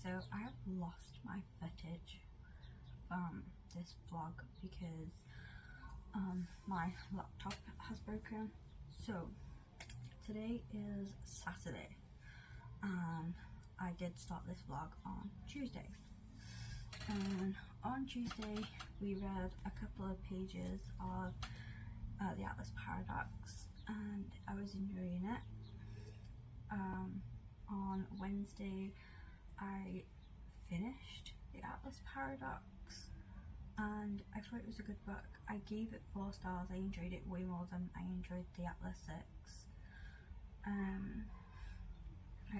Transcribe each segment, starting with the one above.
so I have lost my footage from this vlog because my laptop has broken. So today is Saturday and I did start this vlog on Tuesday. And on Tuesday we read a couple of pages of the Atlas Paradox and I was enjoying it. On Wednesday I finished the Atlas Paradox and I thought it was a good book. I gave it 4 stars. I enjoyed it way more than I enjoyed the Atlas 6. I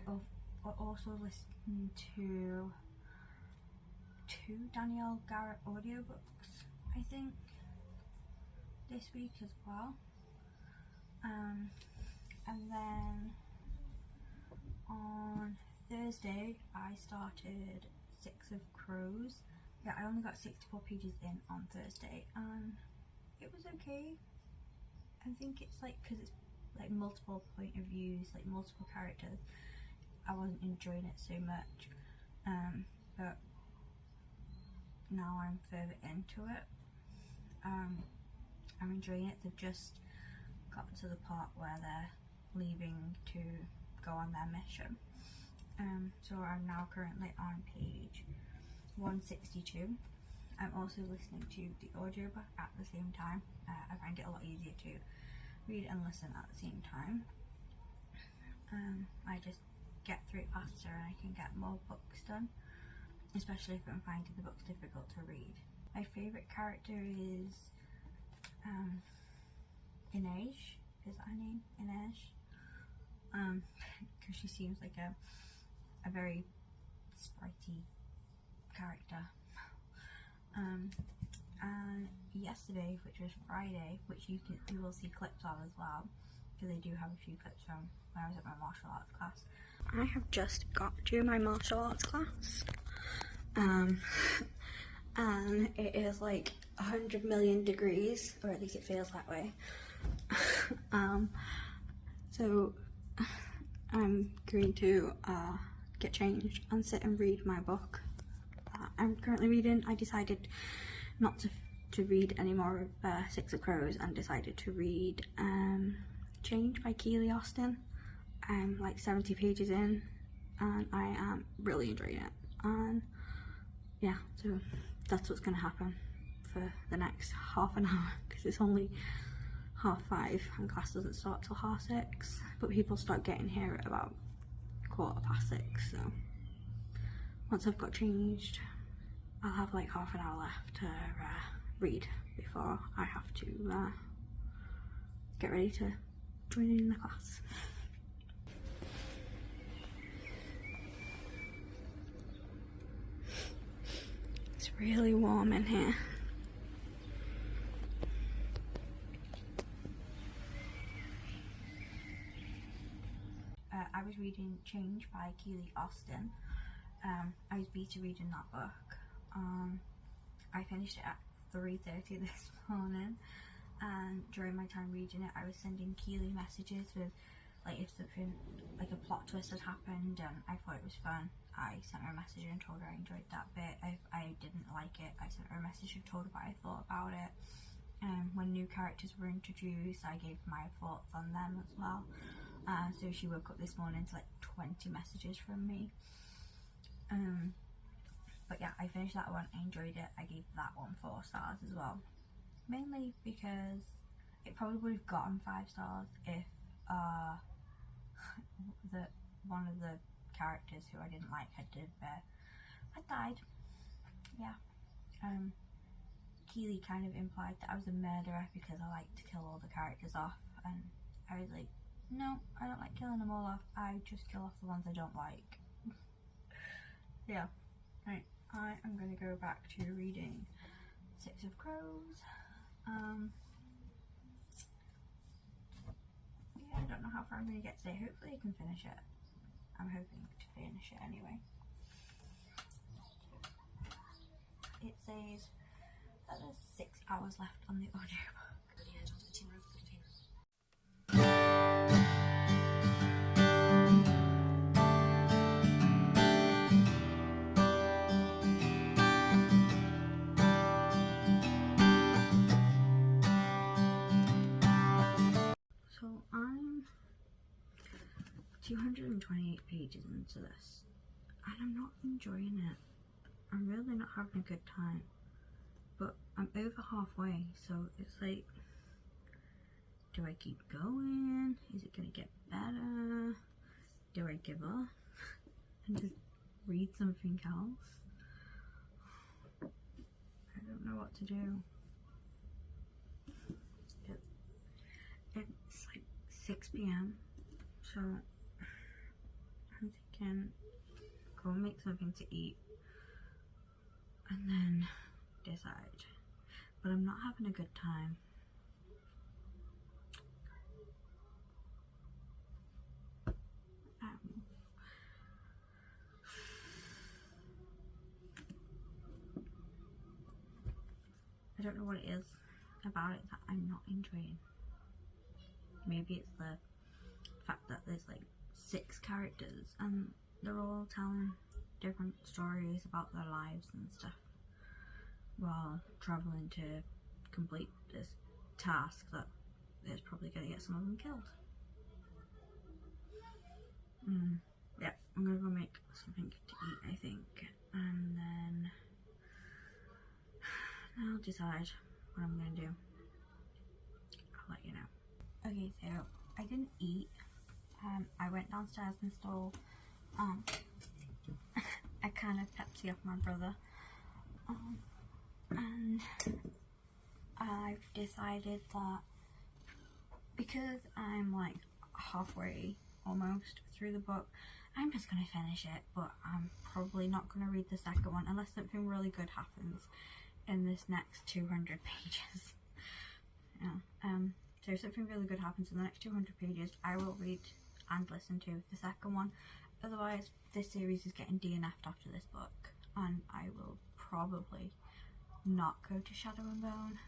also listened to 2 Danielle Garrett audiobooks, I think, this week as well. And then on Thursday I started 6 of Crows. Yeah, I only got 64 pages in on Thursday and it was okay. I think it's like, because it's like multiple point of views, like multiple characters, I wasn't enjoying it so much, but now I'm further into it. I'm enjoying it. They've just got to the part where they're leaving to go on their mission. So I'm now currently on page 162. I'm also listening to the audiobook at the same time. I find it a lot easier to read and listen at the same time. I just get through it faster and I can get more books done, especially if I'm finding the books difficult to read. My favourite character is Inej. Is that her name? Inej? Because she seems like a very spritey character. And yesterday, which was Friday, which you will see clips of as well, because they do have a few clips from when I was at my martial arts class. I have just got to my martial arts class, and it is like 100 million degrees, or at least it feels that way. So I'm going to get changed and sit and read my book that I'm currently reading. I decided not to read any more of 6 of Crows and decided to read Change by Keeley. I'm like 70 pages in and I am really enjoying it, and yeah, so that's what's going to happen for the next half an hour, because it's only 5:30 and class doesn't start till 6:30, but people start getting here at about 6:15, so once I've got changed I'll have like half an hour left to read before I have to get ready to join in the class. It's really warm in here. I was reading Change by Keeley. I was beta reading that book. I finished it at 3:30 this morning, and during my time reading it I was sending Keeley messages with like if something like a plot twist had happened and I thought it was fun, I sent her a message and told her I enjoyed that bit. If I didn't like it, I sent her a message and told her what I thought about it. When new characters were introduced, I gave my thoughts on them as well. So she woke up this morning to like 20 messages from me. But yeah, I finished that one. I enjoyed it. I gave that one 4 stars as well, mainly because it probably would have gotten 5 stars if one of the characters who I didn't like had died. Yeah. Keeley kind of implied that I was a murderer because I like to kill all the characters off, and I was like, no, I don't like killing them all off. I just kill off the ones I don't like. Yeah. Right. I am going to go back to reading 6 of Crows. Yeah, I don't know how far I'm going to get today. Hopefully I can finish it. I'm hoping to finish it anyway. It says that there's 6 hours left on the audiobook. 228 pages into this and I'm not enjoying it. I'm really not having a good time, but I'm over halfway, so it's like, do I keep going? Is it gonna get better? Do I give up and just read something else? I don't know what to do. It's like 6 p.m. so I'm thinking go make something to eat and then decide. But I'm not having a good time. I don't know what it is about it that I'm not enjoying. Maybe it's the fact that there's like 6 characters and they're all telling different stories about their lives and stuff while travelling to complete this task that is probably going to get some of them killed. Yeah, I'm going to go make something to eat, I think, and then I'll decide what I'm going to do. I'll let you know. Okay, so I didn't eat. I went downstairs and stole a can of Pepsi off my brother. And I've decided that because I'm like halfway almost through the book, I'm just going to finish it, but I'm probably not going to read the second one unless something really good happens in this next 200 pages. Yeah. So if something really good happens in the next 200 pages, I will read and listen to the second one. Otherwise, this series is getting DNF'd after this book, and I will probably not go to Shadow and Bone.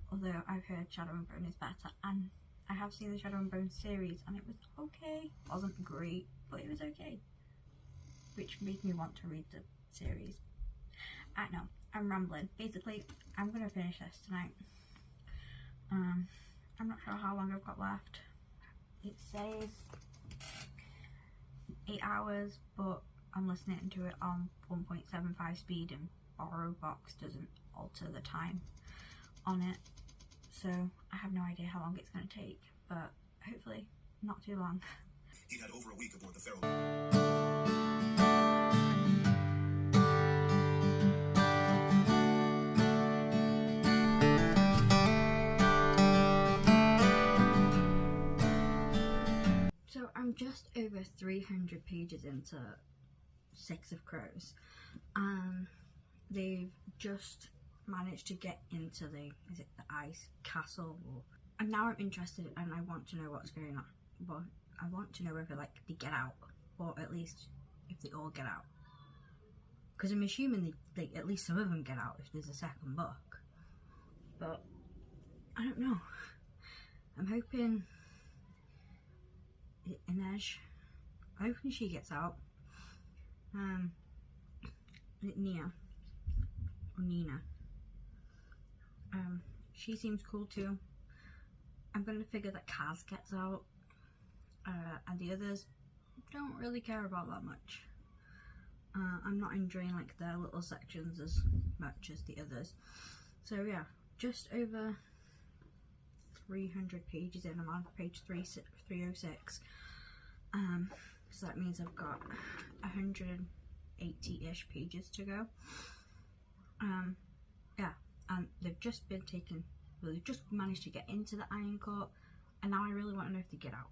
Although I've heard Shadow and Bone is better, and I have seen the Shadow and Bone series, and it was okay. It wasn't great, but it was okay. Which made me want to read the series. I know, I'm rambling. Basically, I'm going to finish this tonight. I'm not sure how long I've got left. It says 8 hours, but I'm listening to it on 1.75 speed, and Bardugo doesn't alter the time on it. So I have no idea how long it's going to take, but hopefully not too long. He had over a week aboard the Pharaoh. So I'm just over 300 pages into Six of Crows. They've just managed to get into the, is it the ice castle? And now I'm interested and I want to know what's going on. But I want to know whether like they get out, or at least if they all get out. Because I'm assuming they at least some of them get out if there's a second book. But I don't know. I'm hoping Inej, I'm hoping she gets out. Nia or Nina. She seems cool too. I'm gonna figure that Kaz gets out, and the others don't really care about that much. I'm not enjoying like their little sections as much as the others. So yeah, just over 300 pages in. I'm on page 306. So that means I've got 180-ish pages to go. Yeah, and they've just been taken, well, they've just managed to get into the Iron Court, and now I really want to know if they get out.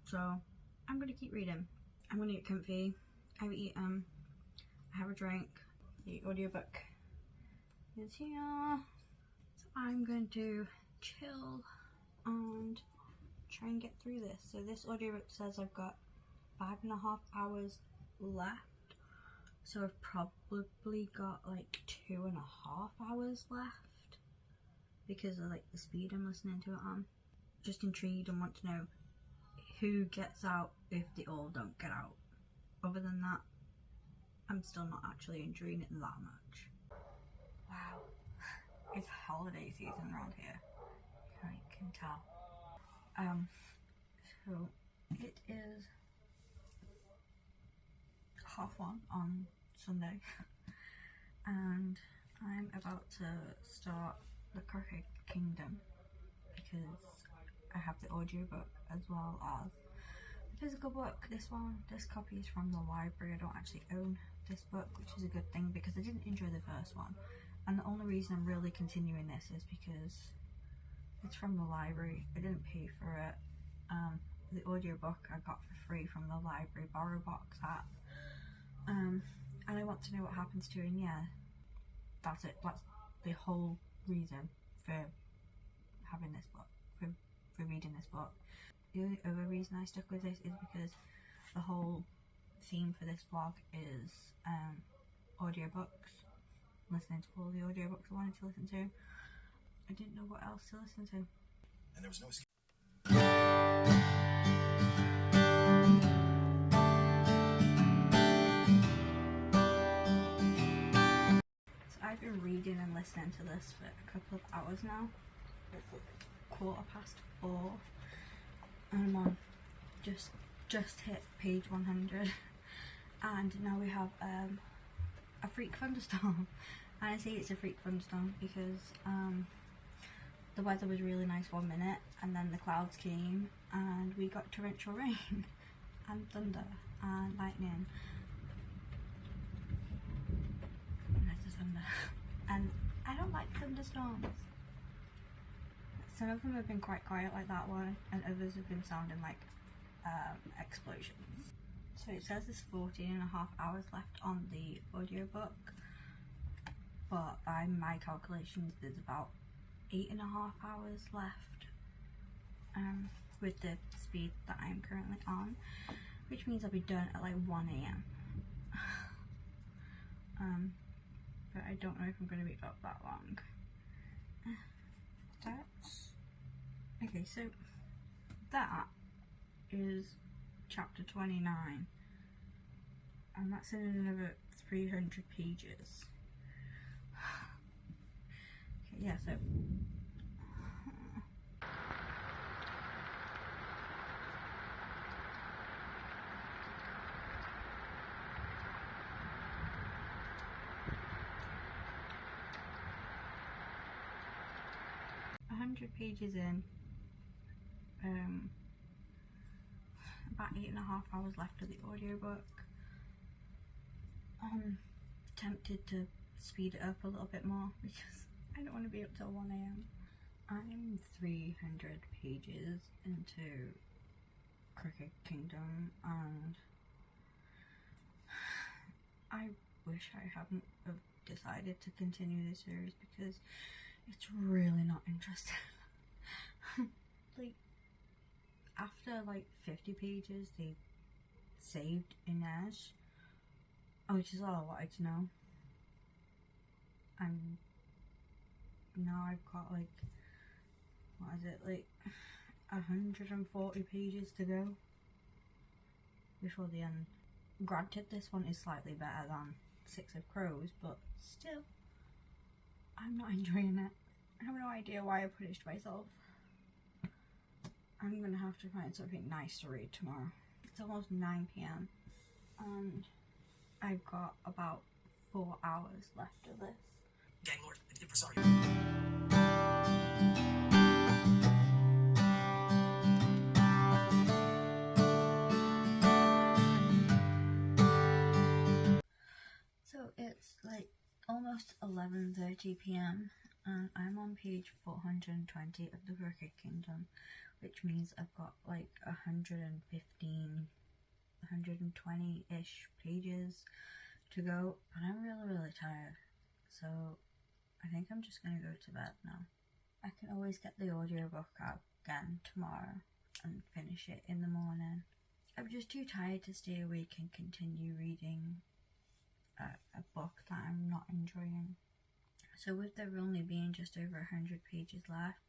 So I'm going to keep reading. I'm going to get comfy. I've eaten, I have a drink, the audiobook is here. So I'm going to chill and try and get through this. So this audiobook says I've got 5.5 hours left. So I've probably got like 2.5 hours left because of like the speed I'm listening to it on. Just intrigued and want to know who gets out if they all don't get out. Other than that, I'm still not actually enjoying it that much. Wow, it's holiday season around here. I can tell. So It is 1:30 on Sunday and I'm about to start The Crooked Kingdom because I have the audiobook as well as the physical book. This copy is from the library. I don't actually own this book, which is a good thing because I didn't enjoy the first one, and the only reason I'm really continuing this is because it's from the library. I didn't pay for it. The audiobook I got for free from the library borrow box app, and I want to know what happens to it, and yeah, that's it. That's the whole reason for having this book, for reading this book. The only other reason I stuck with this is because the whole theme for this vlog is audiobooks. Listening to all the audiobooks I wanted to listen to. I didn't know what else to listen to. And there was no escape. So I've been reading and listening to this for a couple of hours now. It's 4:15, and I'm on just hit page 100, and now we have a freak thunderstorm. And I say it's a freak thunderstorm because the weather was really nice 1 minute and then the clouds came and we got torrential rain and thunder and lightning. There's the thunder. And I don't like thunderstorms. Some of them have been quite quiet like that one, and others have been sounding like explosions. So it says there's 14.5 hours left on the audiobook, but by my calculations there's about 8.5 hours left with the speed that I'm currently on, which means I'll be done at like 1 AM. But I don't know if I'm going to be up that long. Okay, so that is chapter 29, and that's in another 300 pages. Okay, yeah, so pages in, about 8.5 hours left of the audiobook. I'm tempted to speed it up a little bit more because I don't want to be up till 1 AM. I'm 300 pages into Crooked Kingdom and I wish I hadn't have decided to continue this series because it's really not interesting. Like, after like 50 pages they saved Inez, which is all I wanted to know, and now I've got like, what is it, like 140 pages to go before the end. Granted, this one is slightly better than Six of Crows, but still, I'm not enjoying it. I have no idea why I punished myself. I'm gonna have to find something nice to read tomorrow. It's almost 9 PM and I've got about 4 hours left of this. Gang Lord, impresario. So it's like almost 11:30 PM and I'm on page 420 of the Crooked Kingdom, which means I've got like 120-ish pages to go, and I'm really tired, so I think I'm just gonna go to bed now. I can always get the audiobook out again tomorrow and finish it in the morning. I'm just too tired to stay awake and continue reading a book that I'm not enjoying. So with there only being just over 100 pages left,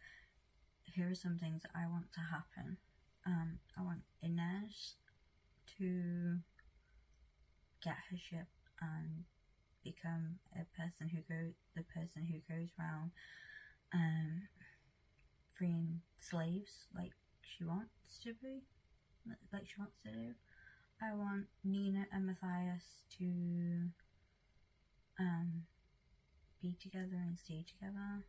here are some things that I want to happen. I want Inez to get her ship and become the person who goes around freeing slaves like she wants to be. like she wants to do. I want Nina and Matthias to be together and stay together.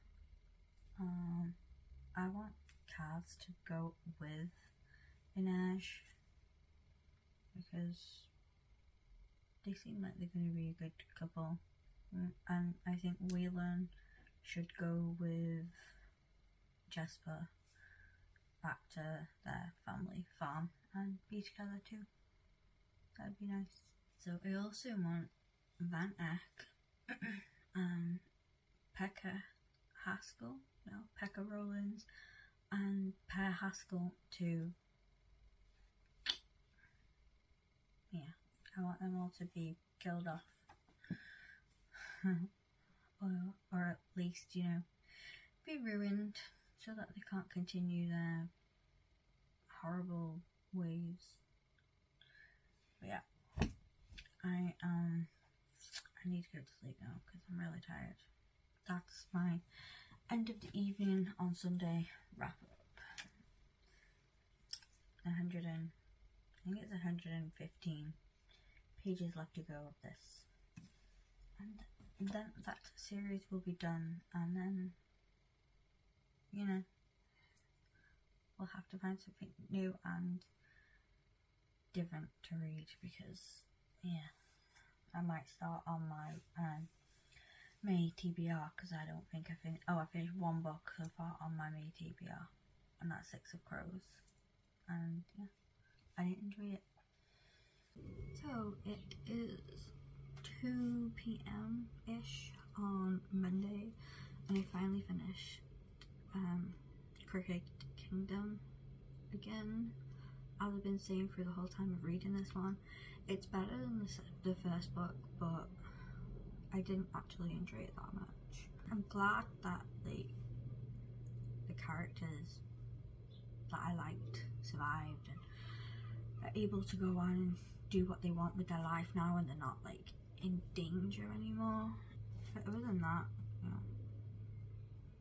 I want Kaz to go with Inej because they seem like they're going to be a good couple, and I think Waylon should go with Jesper back to their family farm and be together too. That'd be nice. So I also want Van Eck, Pekka Haskell, no, Pekka Rollins, and Per Haskell to, yeah, I want them all to be killed off. or at least, you know, be ruined so that they can't continue their horrible ways. But yeah, I need to go to sleep now because I'm really tired. That's my end of the evening on Sunday wrap up. I think it's 115 pages left to go of this, and then that series will be done, and then, you know, we'll have to find something new and different to read, because, yeah, I might start on my May TBR, because I don't think I finished. Oh, I finished one book so far on my May TBR, and that's Six of Crows, and yeah, I enjoy it. So it is 2 p.m. ish on Monday, and I finally finished Crooked Kingdom again. As I've been saying through the whole time of reading this one, it's better than the first book, but I didn't actually enjoy it that much. I'm glad that the characters that I liked survived and are able to go on and do what they want with their life now, and they're not like in danger anymore. But other than that, you know,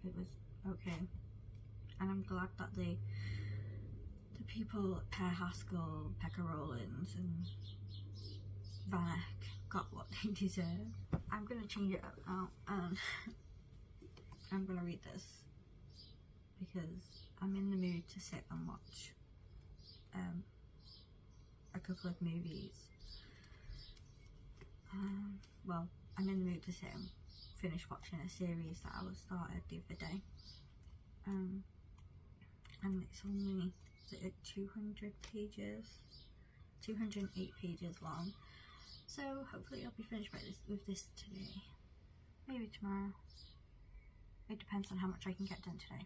it was okay. And I'm glad that the people, Per Haskell, Pekka Rollins and Van Eck, got what they deserve. I'm going to change it up now, and I'm going to read this because I'm in the mood to sit and watch a couple of movies. Well, I'm in the mood to sit and finish watching a series that I was started the other day. And it's only 200 pages, 208 pages long. So hopefully I'll be finished with this today. Maybe tomorrow. It depends on how much I can get done today.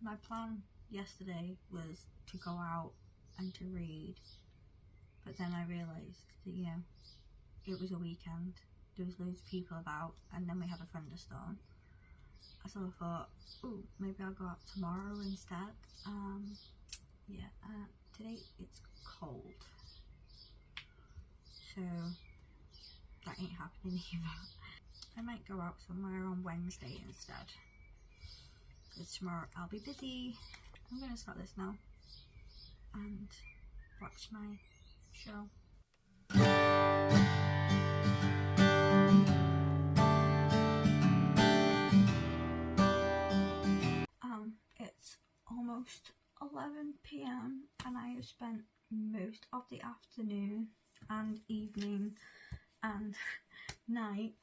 My plan yesterday was to go out and to read, but then I realised that, you know, it was a weekend, there was loads of people about, and then we had a thunderstorm. So I thought, oh, maybe I'll go out tomorrow instead. Today it's cold, so that ain't happening either. I might go out somewhere on Wednesday instead, because tomorrow I'll be busy. I'm gonna start this now and watch my show. It's almost 11 p.m. and I have spent most of the afternoon and evening and night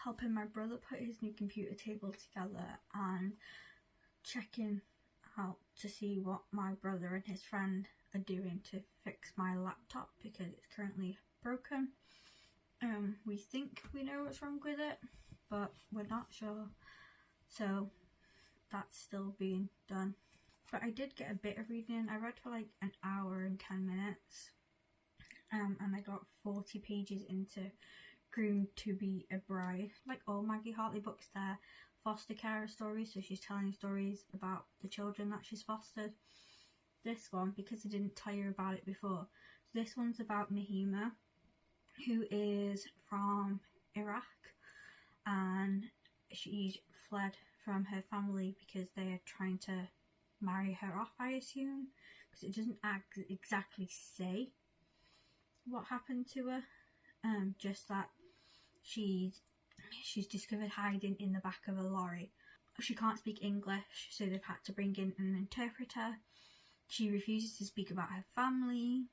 helping my brother put his new computer table together and checking out to see what my brother and his friend are doing to fix my laptop because it's currently broken. We think we know what's wrong with it, but we're not sure, so that's still being done. But I did get a bit of reading. I read for like an hour and 10 minutes, and I got 40 pages into Groomed to Be a Bride. Like all Maggie Hartley books, they're foster care stories, so she's telling stories about the children that she's fostered. This one, because I didn't tell you about it before, this one's about Nahima, who is from Iraq, and she's fled from her family because they are trying to marry her off, I assume, because it doesn't exactly say what happened to her. Just that she's discovered hiding in the back of a lorry. She can't speak English, so they've had to bring in an interpreter. She refuses to speak about her family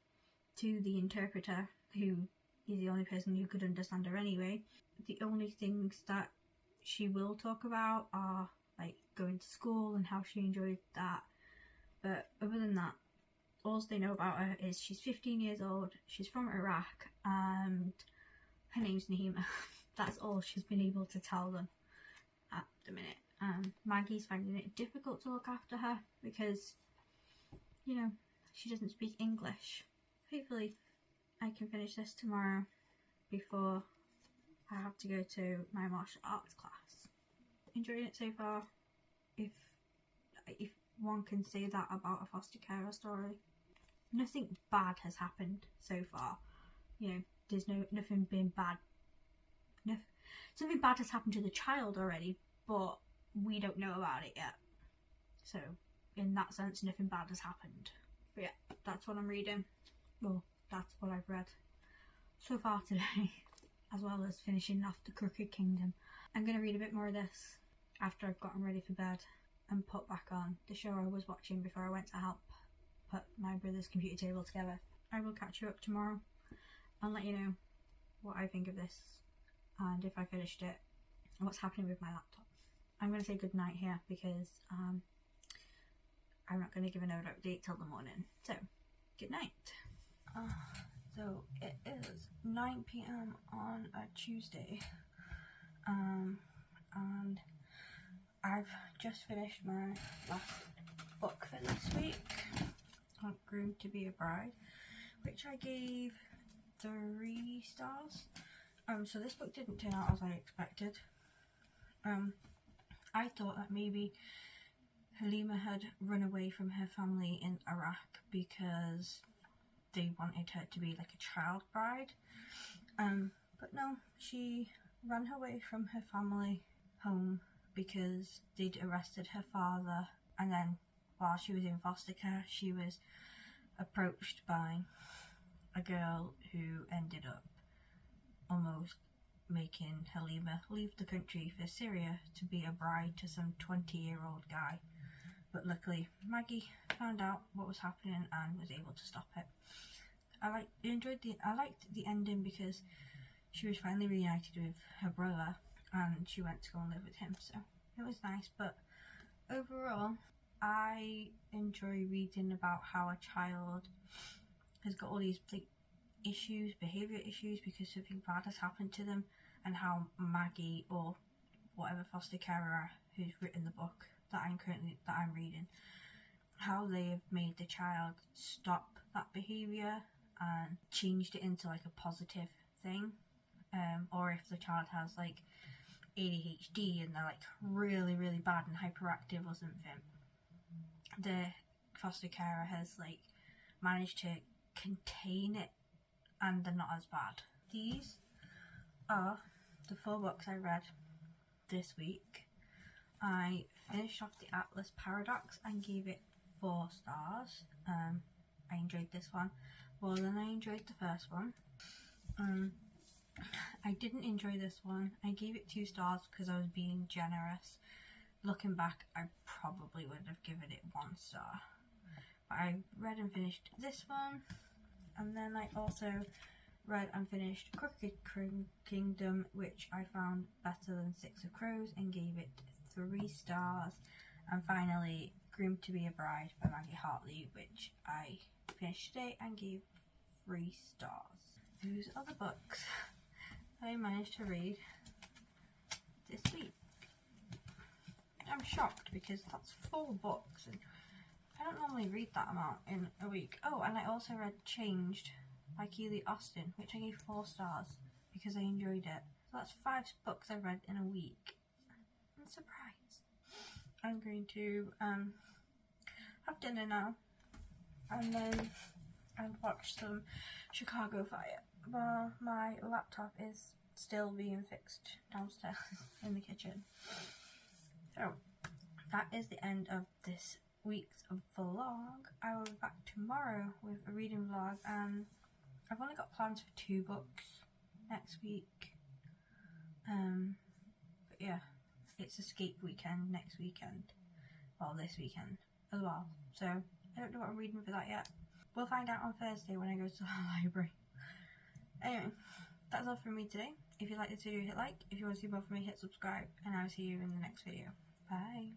to the interpreter, who is the only person who could understand her anyway. The only things that she will talk about are like going to school and how she enjoyed that. But other than that, all they know about her is she's 15 years old, she's from Iraq, and her name's Naima. That's all she's been able to tell them at the minute. Maggie's finding it difficult to look after her because, you know, she doesn't speak English. Hopefully I can finish this tomorrow before I have to go to my martial arts class. Enjoying it so far, if one can say that about a foster carer story. Nothing bad has happened so far. You know, there's nothing been bad. Something bad has happened to the child already, but we don't know about it yet. So, in that sense, nothing bad has happened. But yeah, that's what I'm reading. Well, that's what I've read so far today, as well as finishing off The Crooked Kingdom. I'm going to read a bit more of this after I've gotten ready for bed and put back on the show I was watching before I went to help put my brother's computer table together. I will catch you up tomorrow and let you know what I think of this and if I finished it and what's happening with my laptop. I'm going to say good night here because I'm not going to give another update till the morning. So, good night. So it is 9 PM on a Tuesday, and I've just finished my last book for this week, Groomed to be a Bride, which I gave 3 stars. So this book didn't turn out as I expected. I thought that maybe Halima had run away from her family in Iraq because they wanted her to be like a child bride. But no, she ran away from her family home because they'd arrested her father, and then while she was in foster care she was approached by a girl who ended up almost making Halima leave the country for Syria to be a bride to some 20-year-old guy. But luckily Maggie found out what was happening and was able to stop it. I liked the ending because she was finally reunited with her brother and she went to go and live with him, so it was nice. But overall, I enjoy reading about how a child has got all these like issues, behaviour issues, because something bad has happened to them, and how Maggie, or whatever foster carer who's written the book that I'm reading, how they have made the child stop that behaviour and changed it into like a positive thing. Or if the child has like ADHD and they're like really, really bad and hyperactive or something, the foster carer has like managed to contain it and they're not as bad. These are the 4 books I read this week. I finished off the Atlas Paradox and gave it 4 stars. I enjoyed this one more than I enjoyed the first one. I didn't enjoy this one. I gave it 2 stars because I was being generous. Looking back, I probably would have given it 1 star. But I read and finished this one, and then I also read and finished Crooked Kingdom, which I found better than 6 of Crows and gave it 3 stars. And finally, Groomed to be a Bride by Maggie Hartley, which I finished today and gave 3 stars. Those are the books that I managed to read this week. I'm shocked because that's 4 books and I don't normally read that amount in a week. Oh, and I also read Changed by Keeley, which I gave 4 stars because I enjoyed it. So that's 5 books I read in a week. I'm surprised. I'm going to have dinner now and then I'll watch some Chicago Fire while my laptop is still being fixed downstairs in the kitchen. So that is the end of this week's vlog. I will be back tomorrow with a reading vlog, and I've only got plans for 2 books next week. But yeah, it's escape weekend next weekend. Well, this weekend as well. So I don't know what I'm reading for that yet. We'll find out on Thursday when I go to the library. Anyway, that's all from me today. If you like this video, hit like. If you want to see more from me, hit subscribe. And I'll see you in the next video. Bye.